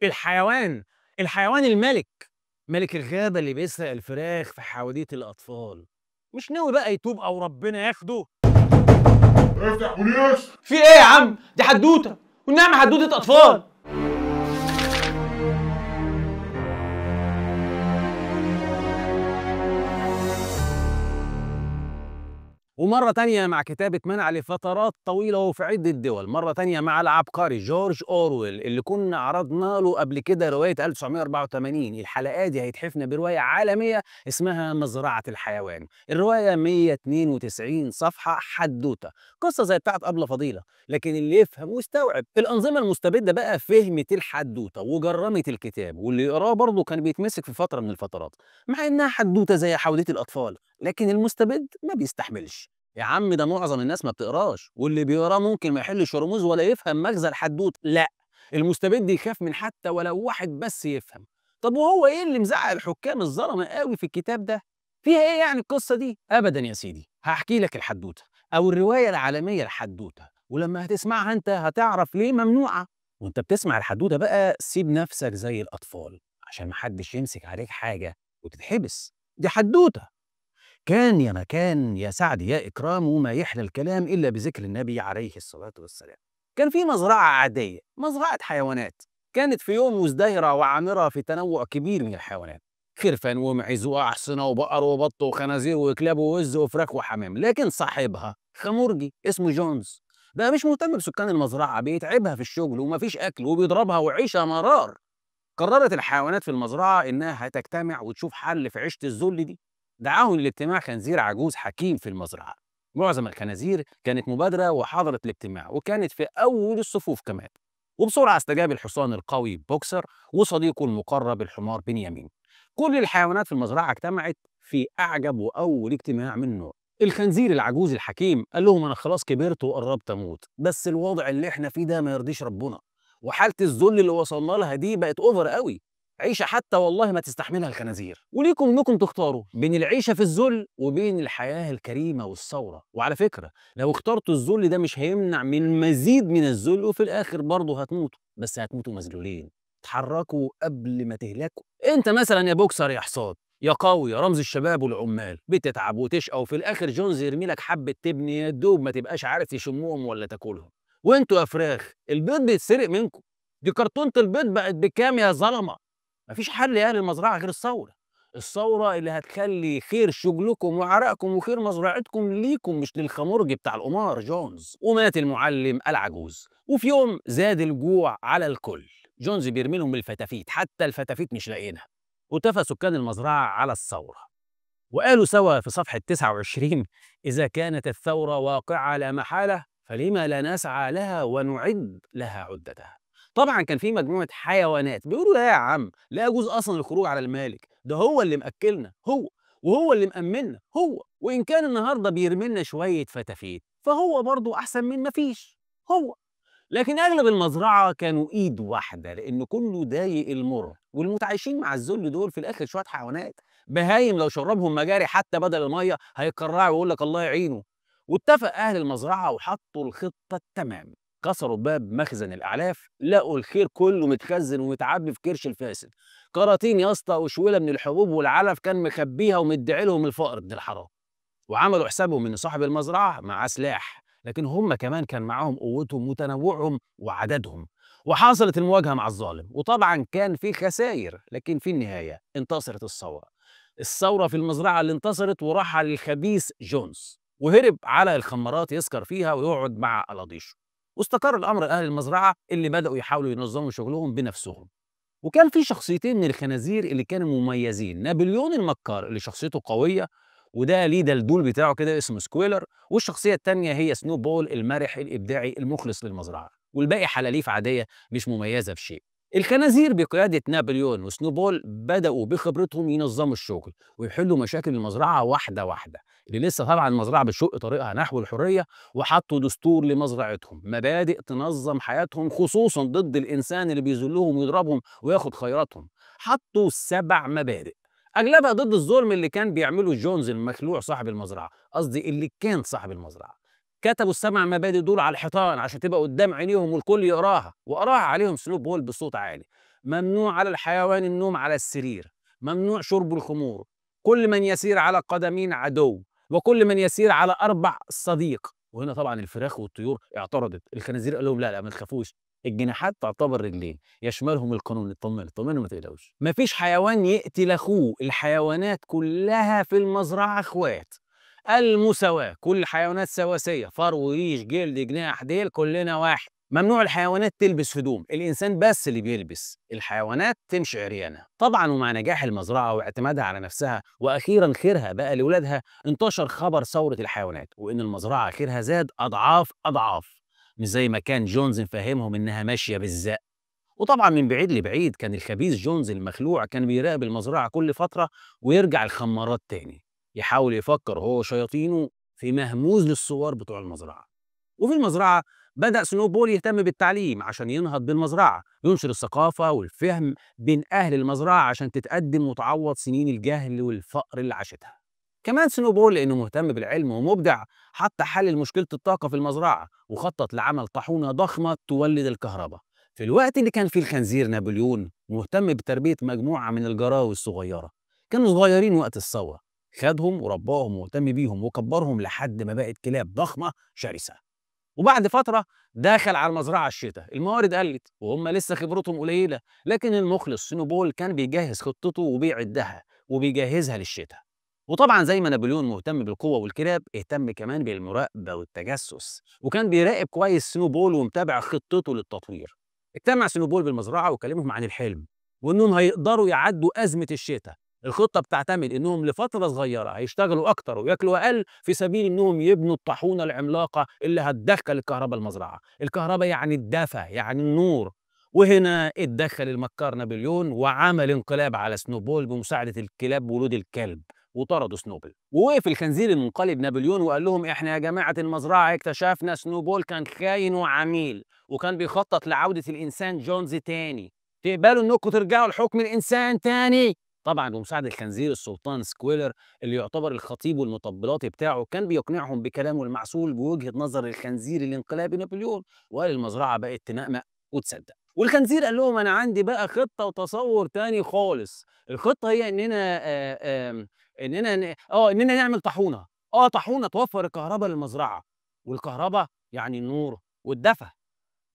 الحيوان، الحيوان الملك، ملك الغابة اللي بيسرق الفراخ في حواديت الأطفال، مش ناوي بقى يتوب أو ربنا ياخده؟ افتح بوليس. في ايه يا عم؟ دي حدوته، والنعمة حدوته اطفال. ومرة تانية مع كتابة منع لفترات طويلة وفي عدة دول، مرة تانية مع العبقري جورج أورويل اللي كنا عرضنا له قبل كده رواية 1984. الحلقة دي هيتحفنا برواية عالمية اسمها مزرعة الحيوان. الرواية 192 صفحة حدوتة، قصة زي بتاعت أبلة فضيلة، لكن اللي يفهم ويستوعب. الأنظمة المستبدة بقى فهمت الحدوتة وجرمت الكتاب، واللي يقراه برضه كان بيتمسك في فترة من الفترات، مع إنها حدوتة زي حواديت الأطفال، لكن المستبد ما بيستحملش. يا عم ده معظم الناس ما بتقراش، واللي بيقراه ممكن ما يحلش رموز ولا يفهم مغزى الحدوت. لا، المستبد يخاف من حتى ولو واحد بس يفهم. طب وهو ايه اللي مزعل الحكام الظلمه قوي في الكتاب ده؟ فيها ايه يعني القصه دي؟ ابدا يا سيدي، هحكي لك الحدوته او الروايه العالميه الحدوته، ولما هتسمعها انت هتعرف ليه ممنوعه. وانت بتسمع الحدوته بقى سيب نفسك زي الاطفال عشان محدش يمسك عليك حاجه وتتحبس. دي حدوته. كان يا مكان يا سعد يا إكرام، وما يحلى الكلام إلا بذكر النبي عليه الصلاة والسلام. كان في مزرعة عادية، مزرعة حيوانات، كانت في يوم مزدهرة وعامرة في تنوع كبير من الحيوانات، خرفان ومعز وأحصنة وبقر وبط وخنازير وكلاب ووز وفراخ وحمام. لكن صاحبها خمورجي اسمه جونز ده مش مهتم بسكان المزرعة، بيتعبها في الشغل ومفيش أكل وبيضربها وعيشة مرار. قررت الحيوانات في المزرعة إنها هتجتمع وتشوف حل في عيشة الذل دي. دعاهم للاجتماع خنزير عجوز حكيم في المزرعة. معظم الخنازير كانت مبادرة وحضرت الاجتماع، وكانت في أول الصفوف كمان. وبسرعة استجاب الحصان القوي بوكسر وصديقه المقرب الحمار بنيامين. كل الحيوانات في المزرعة اجتمعت في أعجب وأول اجتماع من نوعه. الخنزير العجوز الحكيم قال لهم أنا خلاص كبرت وقربت أموت، بس الوضع اللي احنا فيه ده ما يرضيش ربنا، وحالة الذل اللي وصلنا لها دي بقت اوفر قوي. عيشة حتى والله ما تستحملها الخنازير، وليكم انكم تختاروا بين العيشة في الذل وبين الحياة الكريمة والثورة. وعلى فكرة لو اخترتوا الذل ده مش هيمنع من مزيد من الذل، وفي الاخر برضه هتموتوا، بس هتموتوا مذلولين. اتحركوا قبل ما تهلكوا. انت مثلا يا بوكسر يا حصاد يا قوي يا رمز الشباب والعمال، بتتعب وتشقى وفي الاخر جونز يرمي لك حبة تبني يا دوب ما تبقاش عارف تشمهم ولا تاكلهم. وانتوا يا فراخ البيض بيتسرق منكم. دي كرتونة البيض بقت بكام يا ظلمة؟ مفيش حل يا اهل المزرعة غير الثورة. الثورة اللي هتخلي خير شغلكم وعرقكم وخير مزرعتكم ليكم مش للخمرجي بتاع القمار جونز. ومات المعلم العجوز، وفي يوم زاد الجوع على الكل. جونز بيرمي لهم الفتافيت، حتى الفتافيت مش لاقيينها. واتفق سكان المزرعة على الثورة، وقالوا سوا في صفحة 29: إذا كانت الثورة واقعة لا محالة فلما لا نسعى لها ونعد لها عدتها. طبعا كان في مجموعة حيوانات بيقولوا لا يا عم، لا يجوز أصلا الخروج على المالك، ده هو اللي مأكلنا هو، وهو اللي مأمننا هو، وإن كان النهاردة بيرملنا شوية فتافيت فهو برضو أحسن من مفيش هو. لكن أغلب المزرعة كانوا إيد واحدة، لأن كله ضايق المر، والمتعايشين مع الذل دول في الآخر شوية حيوانات بهايم، لو شربهم مجاري حتى بدل المية هيكرعوا ويقول لك الله يعينه. واتفق أهل المزرعة وحطوا الخطة التمام. كسروا باب مخزن الأعلاف، لقوا الخير كله متخزن ومتعبي في كرش الفاسد. كراتين يا اسطى وشويلة من الحبوب والعلف كان مخبيها ومدعي لهم الفقر ابن الحرام. وعملوا حسابهم ان صاحب المزرعه معاه سلاح، لكن هم كمان كان معاهم قوتهم وتنوعهم وعددهم. وحصلت المواجهه مع الظالم، وطبعا كان في خسائر، لكن في النهايه انتصرت الثوره. الثوره في المزرعه اللي انتصرت، وراح على الخبيث جونز وهرب على الخمارات يسكر فيها ويقعد مع قلاضيشه. واستقر الامر لاهل المزرعه اللي بداوا يحاولوا ينظموا شغلهم بنفسهم. وكان في شخصيتين من الخنازير اللي كانوا مميزين: نابليون المكار اللي شخصيته قوية وده ليه دلدول بتاعه كده اسمه سكويلر، والشخصية التانية هي سنو بول المرح الإبداعي المخلص للمزرعة، والباقي حلاليف عادية مش مميزة بشيء. الخنازير بقيادة نابليون وسنو بول بدأوا بخبرتهم ينظموا الشغل ويحلوا مشاكل المزرعة واحدة واحدة، اللي لسه طبعا المزرعة بتشق طريقها نحو الحرية. وحطوا دستور لمزرعتهم، مبادئ تنظم حياتهم خصوصا ضد الإنسان اللي بيذلهم ويضربهم وياخد خيراتهم. حطوا 7 مبادئ، اغلبها ضد الظلم اللي كان بيعمله جونز المخلوع صاحب المزرعه، قصدي اللي كان صاحب المزرعه. كتبوا ال7 مبادئ دول على الحيطان عشان تبقى قدام عينيهم والكل يقراها، وقراها عليهم سنوب بول بصوت عالي. ممنوع على الحيوان النوم على السرير، ممنوع شرب الخمور، كل من يسير على قدمين عدو، وكل من يسير على 4 صديق. وهنا طبعًا الفراخ والطيور اعترضت، الخنازير قال لهم: "لا، لا ما تخافوش، الجناحات تعتبر رجلين، يشملهم القانون، اطمنوا ما تقلقوش." ما فيش حيوان يقتل أخوه، الحيوانات كلها في المزرعة إخوات. المساواة، كل الحيوانات سواسية، فرو، ريش، جلد، جناح، ديل، كلنا واحد. ممنوع الحيوانات تلبس هدوم، الإنسان بس اللي بيلبس، الحيوانات تمشي عريانة. طبعًا ومع نجاح المزرعة واعتمادها على نفسها وأخيرًا خيرها بقى لولادها، انتشر خبر ثورة الحيوانات، وإن المزرعة خيرها زاد أضعاف أضعاف، مش زي ما كان جونز مفهمهم إنها ماشية بالزق. وطبعًا من بعيد لبعيد كان الخبيث جونز المخلوع كان بيراقب المزرعة كل فترة ويرجع الخمارات تاني، يحاول يفكر هو وشياطينه في مهموز للثوار بتوع المزرعة. وفي المزرعة بدأ سنوبول يهتم بالتعليم عشان ينهض بالمزرعة، ينشر الثقافة والفهم بين أهل المزرعة عشان تتقدم وتعوض سنين الجهل والفقر اللي عاشتها. كمان سنوبول لأنه مهتم بالعلم ومبدع حتى حل مشكلة الطاقة في المزرعة وخطط لعمل طاحونة ضخمة تولد الكهرباء. في الوقت اللي كان فيه الخنزير نابليون مهتم بتربية مجموعة من الجراوي الصغيرة، كانوا صغيرين وقت الثورة، خدهم ورباهم واهتم بيهم وكبرهم لحد ما بقت كلاب ضخمة شرسة. وبعد فترة دخل على المزرعة الشتاء، الموارد قلت وهم لسه خبرتهم قليلة، لكن المخلص سنوبول كان بيجهز خطته وبيعدها وبيجهزها للشتاء. وطبعا زي ما نابليون مهتم بالقوة والكلاب، اهتم كمان بالمراقبة والتجسس، وكان بيراقب كويس سنوبول ومتابع خطته للتطوير. اجتمع سنوبول بالمزرعة وكلمهم عن الحلم وانهم هيقدروا يعدوا أزمة الشتاء. الخطة بتعتمد انهم لفترة صغيرة هيشتغلوا اكتر وياكلوا اقل في سبيل انهم يبنوا الطاحونة العملاقة اللي هتدخل الكهرباء المزرعة. الكهرباء يعني الدفى، يعني النور. وهنا اتدخل المكار نابليون وعمل انقلاب على سنوبول بمساعدة الكلاب ولود الكلب، وطردوا سنوبل. ووقف الخنزير المنقلب نابليون وقال لهم: احنا يا جماعة المزرعة اكتشفنا سنوبول كان خاين وعميل وكان بيخطط لعودة الإنسان جونز تاني، تقبلوا انكم ترجعوا لحكم الإنسان تاني؟ طبعا بمساعدة الخنزير السلطان سكويلر اللي يعتبر الخطيب والمطبلاتي بتاعه كان بيقنعهم بكلامه المعسول بوجهة نظر الخنزير الانقلابي نابليون، وقال المزرعة بقت تنقنق وتصدق. والخنزير قال لهم: انا عندي بقى خطة وتصور تاني خالص. الخطة هي اننا نعمل طاحونة، طاحونة توفر الكهرباء للمزرعة، والكهرباء يعني النور والدفى.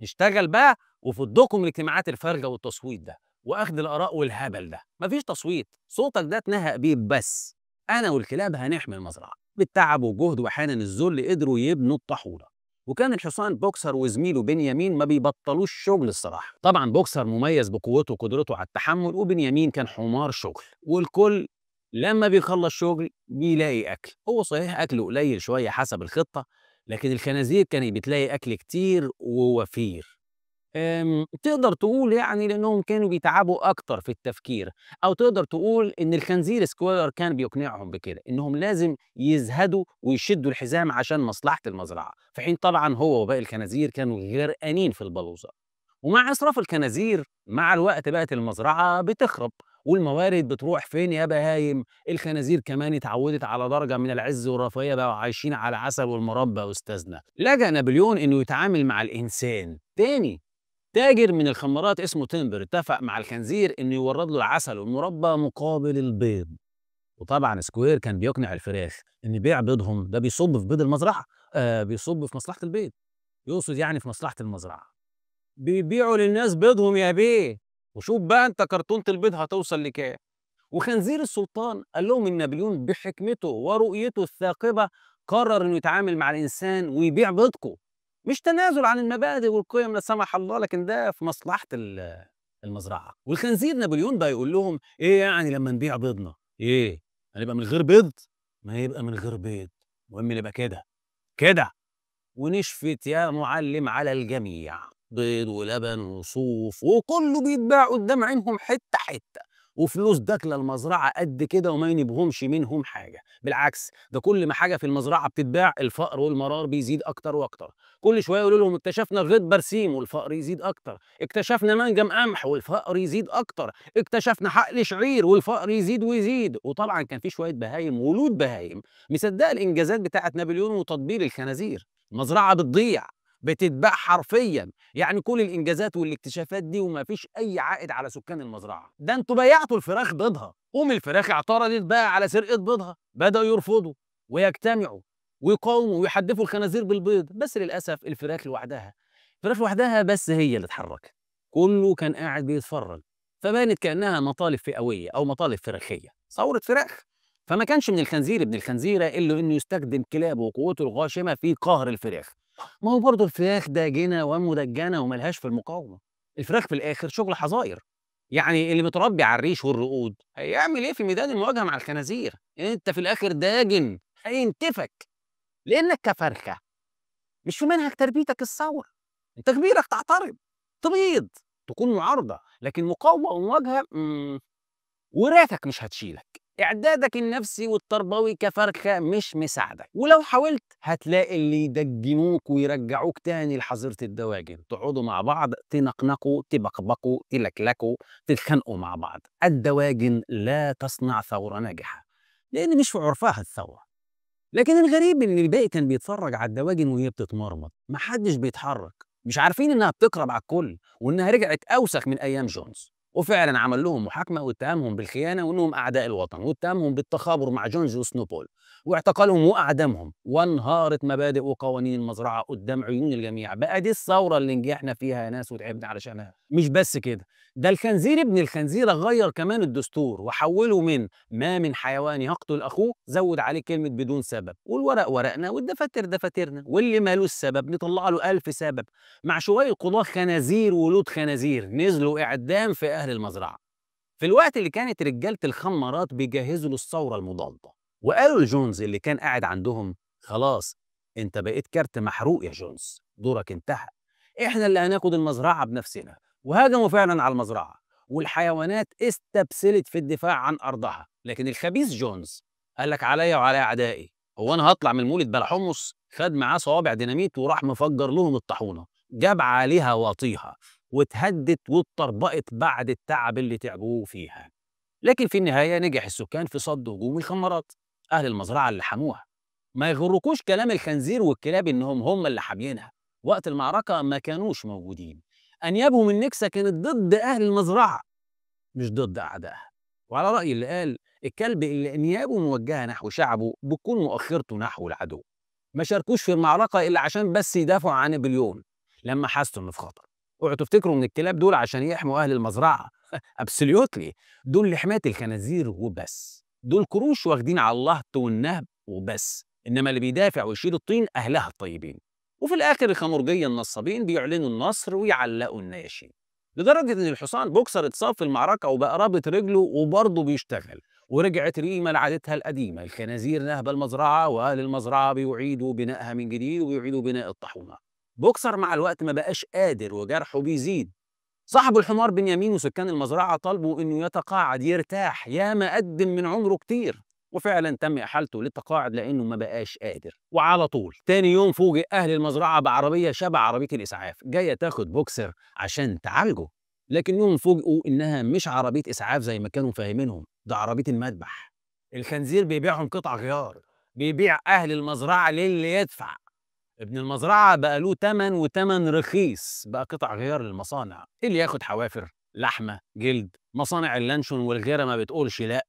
نشتغل بقى وفضكم الاجتماعات الفارغه والتصويت ده واخذ الاراء والهبل ده، مفيش تصويت، صوتك ده اتنهق بيه بس. انا والكلاب هنحمي المزرعه. بالتعب والجهد واحيانا الذل قدروا يبنوا الطاحونه. وكان الحصان بوكسر وزميله بنيامين ما بيبطلوش شغل الصراحه. طبعا بوكسر مميز بقوته وقدرته على التحمل، وبنيامين كان حمار شغل، والكل لما بيخلص شغل بيلاقي اكل. هو صحيح اكله قليل شويه حسب الخطه، لكن الخنازير كانت بتلاقي أكل كتير ووفير. تقدر تقول يعني لأنهم كانوا بيتعبوا أكتر في التفكير، أو تقدر تقول إن الخنزير سكوير كان بيقنعهم بكده، إنهم لازم يزهدوا ويشدوا الحزام عشان مصلحة المزرعة، في حين طبعًا هو وباقي الخنازير كانوا غرقانين في البلوزة. ومع إسراف الخنازير مع الوقت بقت المزرعة بتخرب والموارد بتروح فين يا بهايم. الخنازير كمان اتعودت على درجة من العز والرفاهية، بقوا عايشين على عسل والمربى واستاذنا. لجأ نابليون انه يتعامل مع الانسان تاني. تاجر من الخمارات اسمه تمبر اتفق مع الخنزير انه يورد له العسل والمربى مقابل البيض. وطبعا سكوير كان بيقنع الفراخ ان بيع بيضهم ده بيصب في بيض المزرعة، بيصب في مصلحة البيض، يقصد يعني في مصلحة المزرعة. بيبيعوا للناس بيضهم يا بيه، وشوف بقى انت كرتونة البيض هتوصل لكام. وخنزير السلطان قال لهم ان نابليون بحكمته ورؤيته الثاقبة قرر انه يتعامل مع الانسان ويبيع بيضكم، مش تنازل عن المبادئ والقيم لا سمح الله، لكن ده في مصلحة المزرعة. والخنزير نابليون بقى يقول لهم: ايه يعني لما نبيع بيضنا؟ ايه هنبقى من غير بيض؟ ما يبقى من غير بيض، المهم نبقى كده كده. ونشفت يا معلم على الجميع، بيض ولبن وصوف وكله بيتباع قدام عينهم حته حته، وفلوس داخله المزرعه قد كده وما ينبهمش منهم حاجه. بالعكس ده كل ما حاجه في المزرعه بتتباع الفقر والمرار بيزيد اكتر واكتر. كل شويه يقولوا لهم: اكتشفنا غيط برسيم، والفقر يزيد اكتر. اكتشفنا منجم قمح والفقر يزيد اكتر. اكتشفنا حقل شعير والفقر يزيد ويزيد. وطبعا كان في شويه بهايم ولود بهايم مصدقه الانجازات بتاعه نابليون وتطبيل الخنازير. المزرعة بتضيع، بتتباع حرفيا. يعني كل الانجازات والاكتشافات دي وما فيش اي عائد على سكان المزرعه. ده انتوا بيعتوا الفراخ بيضها. الفراخ اعترضت بقى على سرقه بيضها، بداوا يرفضوا ويجتمعوا ويقاوموا ويحدفوا الخنازير بالبيض. بس للاسف الفراخ لوحدها بس هي اللي اتحركت. كله كان قاعد بيتفرج، فبانت كانها مطالب فئويه او مطالب فراخيه، ثوره فراخ. فما كانش من الخنزير ابن الخنزيره الا انه يستخدم كلابه وقوته الغاشمه في قهر الفراخ. ما هو برضه الفراخ داجنه ومدجنه وملهاش في المقاومه. الفراخ في الاخر شغل حظاير. يعني اللي متربي على الريش والرقود هيعمل ايه في ميدان المواجهه مع الخنازير؟ انت في الاخر داجن هينتفك. لانك كفرخه مش في منهج تربيتك الثوره. انت كبيرك تعترض، تبيض، تكون معارضه، لكن مقاومه ومواجهه وراثك مش هتشيلك. اعدادك النفسي والتربوي كفرخه مش مساعدك، ولو حاولت هتلاقي اللي يدجنوك ويرجعوك تاني لحظيره الدواجن. تقعدوا مع بعض تنقنقوا تبقبقوا تلكلكوا تتخانقوا مع بعض. الدواجن لا تصنع ثوره ناجحه لان مش في عرفها الثوره. لكن الغريب ان الباقي كان بيتفرج على الدواجن وهي بتتمرمط، محدش بيتحرك، مش عارفين انها بتقرب على الكل وانها رجعت اوسخ من ايام جونز. وفعلا عمل لهم محاكمه واتهمهم بالخيانه وانهم اعداء الوطن، واتهمهم بالتخابر مع جونز وسنوبول، واعتقلهم واعدمهم، وانهارت مبادئ وقوانين المزرعه قدام عيون الجميع. بقى دي الثوره اللي نجحنا فيها يا ناس وتعبنا علشانها. مش بس كده، ده الخنزير ابن الخنزيره غير كمان الدستور وحوله من ما من حيوان يقتل اخوه زود عليه كلمه بدون سبب، والورق ورقنا والدفاتر دفاترنا، واللي مالوش سبب نطلع له 1000 سبب. مع شويه قضاه خنازير ولود خنازير نزلوا اعدام في اهل المزرعه في الوقت اللي كانت رجاله الخمارات بيجهزوا للثوره المضاده. وقالوا لجونز اللي كان قاعد عندهم: خلاص انت بقيت كارت محروق يا جونز، دورك انتهى، احنا اللي هناخد المزرعه بنفسنا. وهاجموا فعلا على المزرعه، والحيوانات استبسلت في الدفاع عن ارضها. لكن الخبيث جونز قال لك: عليا وعلى اعدائي، هو انا هطلع من المولد بلا حمص؟ خد معاه صوابع ديناميت وراح مفجر لهم الطاحونه، جاب عليها واطيها واتهدت واتطربقت بعد التعب اللي تعبوه فيها. لكن في النهايه نجح السكان في صد هجوم الخمارات، اهل المزرعه اللي حموها. ما يغركوش كلام الخنزير والكلاب انهم هم اللي حاميينها. وقت المعركه ما كانوش موجودين. انيابهم النكسه كانت ضد اهل المزرعه مش ضد اعدائها. وعلى راي اللي قال: الكلب اللي انيابه موجهه نحو شعبه بتكون مؤخرته نحو العدو. ما شاركوش في المعركه الا عشان بس يدافعوا عن نابليون لما حسوا انه في خطر. اوعوا تفتكروا ان الكلاب دول عشان يحموا اهل المزرعه. ابسوليوتلي، دول لحمايه الخنازير وبس. دول كروش واخدين على اللهط والنهب وبس. انما اللي بيدافع ويشيل الطين اهلها الطيبين. وفي الاخر الخمرجيه النصابين بيعلنوا النصر ويعلقوا الناشين. لدرجه ان الحصان بوكسر اتصاب في المعركه وبقى رابط رجله وبرضه بيشتغل. ورجعت ريما لعادتها القديمه، الخنازير نهب المزرعه واهل المزرعه بيعيدوا بنائها من جديد ويعيدوا بناء الطاحونه. بوكسر مع الوقت ما بقاش قادر وجرحه بيزيد. صاحب الحمار بنيامين وسكان المزرعه طالبوا انه يتقاعد يرتاح، ياما قدم من عمره كتير. وفعلا تم احالته للتقاعد لانه ما بقاش قادر. وعلى طول تاني يوم فوجئ اهل المزرعه بعربيه شبه عربيه الاسعاف جايه تاخد بوكسر عشان تعالجه. لكنهم فوجئوا انها مش عربيه اسعاف زي ما كانوا فاهمينهم، ده عربيه المذبح. الخنزير بيبيعهم قطع غيار، بيبيع اهل المزرعه للي يدفع. ابن المزرعة بقى له تمن وتمن رخيص، بقى قطع غيار للمصانع اللي ياخد حوافر، لحمة، جلد. مصانع اللانشون والغيرة ما بتقولش لا.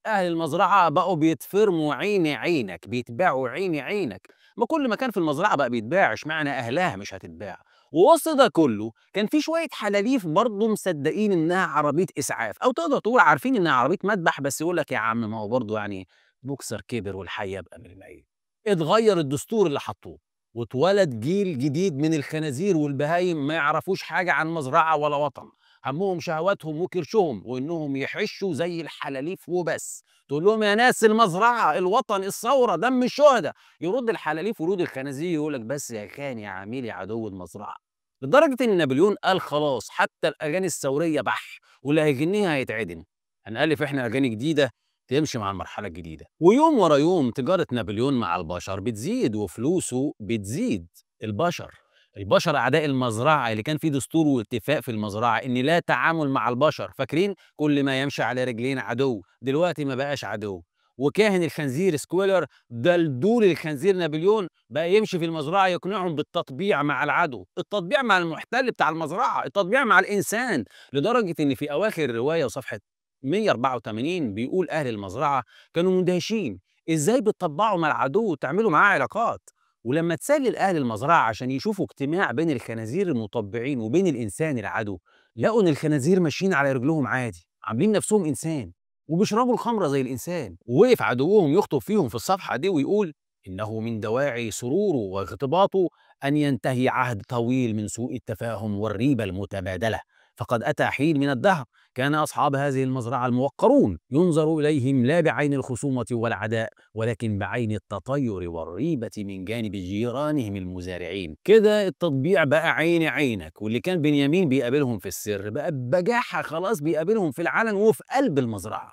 أهل المزرعة بقوا بيتفرموا عين عينك، بيتباعوا عين عينك. ما كل مكان في المزرعة بقى بيتباع، اشمعنى أهلها مش هتتباع؟ ووسط ده كله كان في شوية حلاليف برضه مصدقين إنها عربية إسعاف، أو تقدر تقول عارفين إنها عربية مذبح، بس يقول لك: يا عم ما هو برضه يعني بوكسر كبر والحي يبقى من الميت. اتغير الدستور اللي حطوه، واتولد جيل جديد من الخنازير والبهايم ما يعرفوش حاجة عن مزرعة ولا وطن. همهم شهواتهم وكرشهم وإنهم يحشوا زي الحلاليف وبس. تقول لهم: يا ناس المزرعة، الوطن، الثورة، دم الشهداء، يرد الحلاليف ورود الخنازير يقول لك: بس يا خان يا عميل يا عدو المزرعة. لدرجة إن نابليون قال: خلاص حتى الأغاني الثورية بح، واللي هيغنيها هيتعدم. هنألف إحنا أغاني جديدة تمشي مع المرحلة الجديدة. ويوم ورا يوم تجارة نابليون مع البشر بتزيد وفلوسه بتزيد. البشر أعداء المزرعة اللي كان في دستور واتفاق في المزرعة إن لا تعامل مع البشر. فاكرين؟ كل ما يمشي على رجلين عدو. دلوقتي ما بقاش عدو، وكاهن الخنزير سكويلر دلدول الخنزير نابليون بقى يمشي في المزرعة يقنعهم بالتطبيع مع العدو، التطبيع مع المحتل بتاع المزرعة، التطبيع مع الإنسان، لدرجة إن في أواخر الرواية وصفحة 184 بيقول أهل المزرعة كانوا مندهشين إزاي بتطبعوا مع العدو وتعملوا معاه علاقات. ولما تسلل أهل المزرعة عشان يشوفوا اجتماع بين الخنازير المطبعين وبين الإنسان العدو، لقوا إن الخنازير ماشيين على رجلهم عادي، عاملين نفسهم إنسان وبيشربوا الخمرة زي الإنسان. ووقف عدوهم يخطب فيهم في الصفحة دي ويقول: إنه من دواعي سروره واغتباطه أن ينتهي عهد طويل من سوء التفاهم والريبة المتبادلة، فقد أتى حين من الدهر كان أصحاب هذه المزرعة الموقرون ينظر إليهم لا بعين الخصومة والعداء، ولكن بعين التطير والريبة من جانب جيرانهم المزارعين. كده التطبيع بقى عيني عينك، واللي كان بنيامين بيقابلهم في السر بقى بجاحة خلاص بيقابلهم في العلن وفي قلب المزرعة.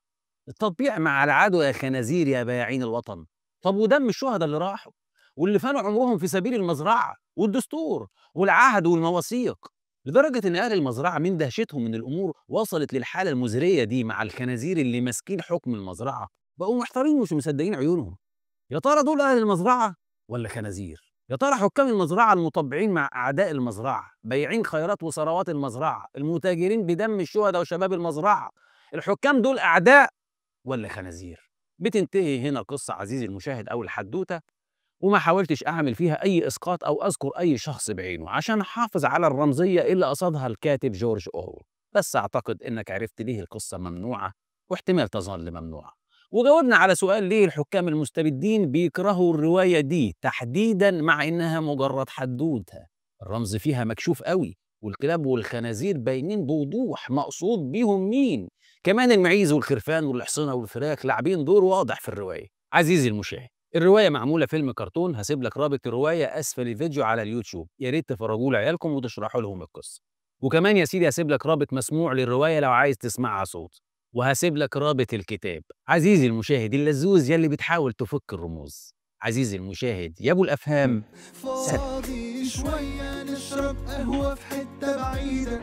التطبيع مع العدو يا خنازير يا بايعين الوطن. طب ودم الشهداء اللي راحوا واللي فانوا عمرهم في سبيل المزرعة والدستور والعهد والمواثيق، لدرجة إن أهل المزرعة من دهشتهم من الأمور وصلت للحالة المزرية دي مع الخنازير اللي ماسكين حكم المزرعة بقوا محتارين ومش مصدقين عيونهم. يا ترى دول أهل المزرعة ولا خنازير؟ يا ترى حكام المزرعة المطبعين مع أعداء المزرعة، بايعين خيرات وثروات المزرعة، المتاجرين بدم الشهداء وشباب المزرعة، الحكام دول أعداء ولا خنازير؟ بتنتهي هنا القصة عزيزي المشاهد أو الحدوتة، وما حاولتش أعمل فيها أي إسقاط أو أذكر أي شخص بعينه عشان أحافظ على الرمزية اللي قصدها الكاتب جورج أورويل. بس أعتقد إنك عرفت ليه القصة ممنوعة واحتمال تظل ممنوعة، وجاوبنا على سؤال ليه الحكام المستبدين بيكرهوا الرواية دي تحديدا مع إنها مجرد حدوتة. الرمز فيها مكشوف قوي، والكلاب والخنازير باينين بوضوح مقصود بيهم مين. كمان المعيز والخرفان والحصنة والفراخ لاعبين دور واضح في الرواية. عزيزي المشاهد، الرواية معمولة فيلم كرتون، هسيب لك رابط الرواية أسفل الفيديو على اليوتيوب، يا ريت تفرجوه لعيالكم وتشرحوا لهم القصة. وكمان يا سيدي هسيب لك رابط مسموع للرواية لو عايز تسمعها صوت، وهسيب لك رابط الكتاب. عزيزي المشاهد اللزوز يلي بتحاول تفك الرموز، عزيزي المشاهد يا ابو الافهام، سلام. فاضي شوية نشرب قهوة في حتة بعيدة.